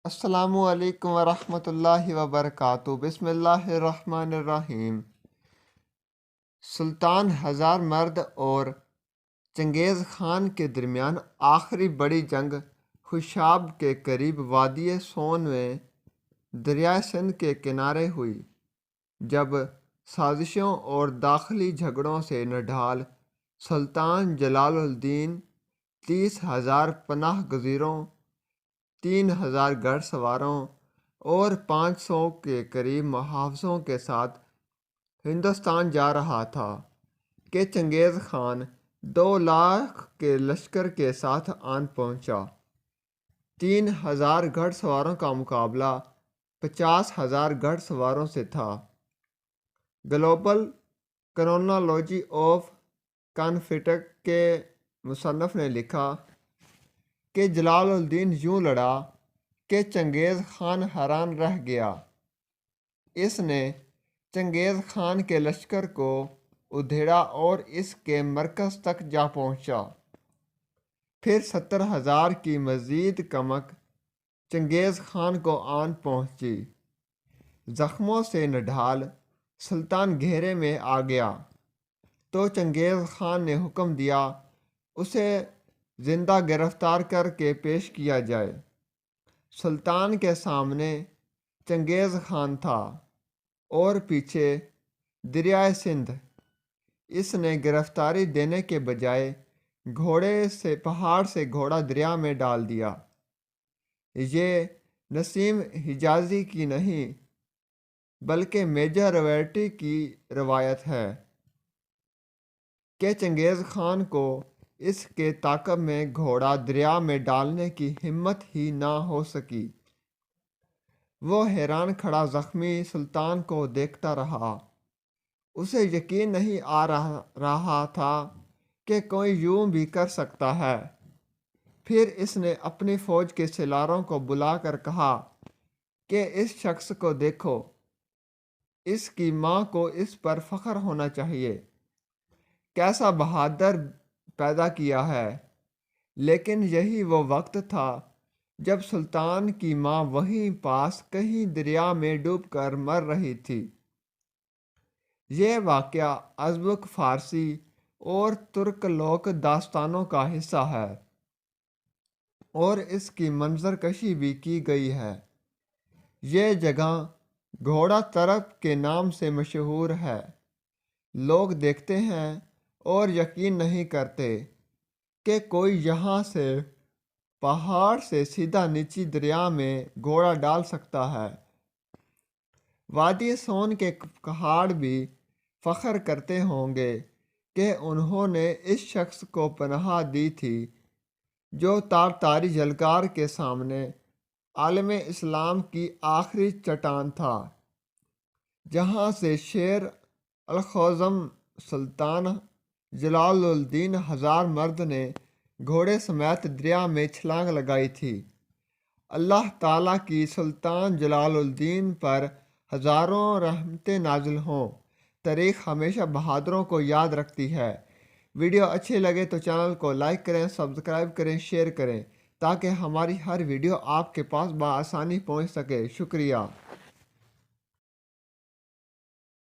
السلام علیکم ورحمۃ اللہ وبرکاتہ۔ بسم اللہ الرحمن الرحیم۔ سلطان ہزار مرد اور چنگیز خان کے درمیان آخری بڑی جنگ خوشاب کے قریب وادی سون میں دریائے سندھ کے کنارے ہوئی، جب سازشوں اور داخلی جھگڑوں سے نڈھال سلطان جلال الدین 30,000 پناہ گزینوں، 3,000 گھڑ سواروں اور 500 کے قریب محافظوں کے ساتھ ہندوستان جا رہا تھا کہ چنگیز خان 2 لاکھ کے لشکر کے ساتھ آن پہنچا۔ 3,000 گھڑ سواروں کا مقابلہ 50,000 گھڑ سواروں سے تھا۔ گلوبل کرونالوجی آف کانفلکٹ کے مصنف نے لکھا کہ جلال الدین یوں لڑا کہ چنگیز خان حیران رہ گیا۔ اس نے چنگیز خان کے لشکر کو ادھیڑا اور اس کے مرکز تک جا پہنچا۔ پھر 70,000 کی مزید کمک چنگیز خان کو آن پہنچی۔ زخموں سے نڈھال سلطان گھیرے میں آ گیا تو چنگیز خان نے حکم دیا اسے زندہ گرفتار کر کے پیش کیا جائے۔ سلطان کے سامنے چنگیز خان تھا اور پیچھے دریائے سندھ۔ اس نے گرفتاری دینے کے بجائے پہاڑ سے گھوڑا دریا میں ڈال دیا۔ یہ نسیم حجازی کی نہیں بلکہ میجر روایتی کی روایت ہے کہ چنگیز خان کو اس کے تعاقب میں گھوڑا دریا میں ڈالنے کی ہمت ہی نہ ہو سکی۔ وہ حیران کھڑا زخمی سلطان کو دیکھتا رہا۔ اسے یقین نہیں آ رہا تھا کہ کوئی یوں بھی کر سکتا ہے۔ پھر اس نے اپنی فوج کے سالاروں کو بلا کر کہا کہ اس شخص کو دیکھو، اس کی ماں کو اس پر فخر ہونا چاہیے، کیسا بہادر پیدا کیا ہے۔ لیکن یہی وہ وقت تھا جب سلطان کی ماں وہیں پاس کہیں دریا میں ڈوب کر مر رہی تھی۔ یہ واقعہ ازبک، فارسی اور ترک لوک داستانوں کا حصہ ہے اور اس کی منظر کشی بھی کی گئی ہے۔ یہ جگہ گھوڑا طرف کے نام سے مشہور ہے۔ لوگ دیکھتے ہیں اور یقین نہیں کرتے کہ کوئی یہاں سے پہاڑ سے سیدھا نیچی دریا میں گھوڑا ڈال سکتا ہے۔ وادی سون کے پہاڑ بھی فخر کرتے ہوں گے کہ انہوں نے اس شخص کو پناہ دی تھی جو تاتاری جلکار کے سامنے عالم اسلام کی آخری چٹان تھا، جہاں سے شیر الخوذم سلطان جلال الدین ہزار مرد نے گھوڑے سمیت دریا میں چھلانگ لگائی تھی۔ اللہ تعالیٰ کی سلطان جلال الدین پر ہزاروں رحمتیں نازل ہوں۔ تاریخ ہمیشہ بہادروں کو یاد رکھتی ہے۔ ویڈیو اچھے لگے تو چینل کو لائک کریں، سبسکرائب کریں، شیئر کریں تاکہ ہماری ہر ویڈیو آپ کے پاس بآسانی پہنچ سکے۔ شکریہ۔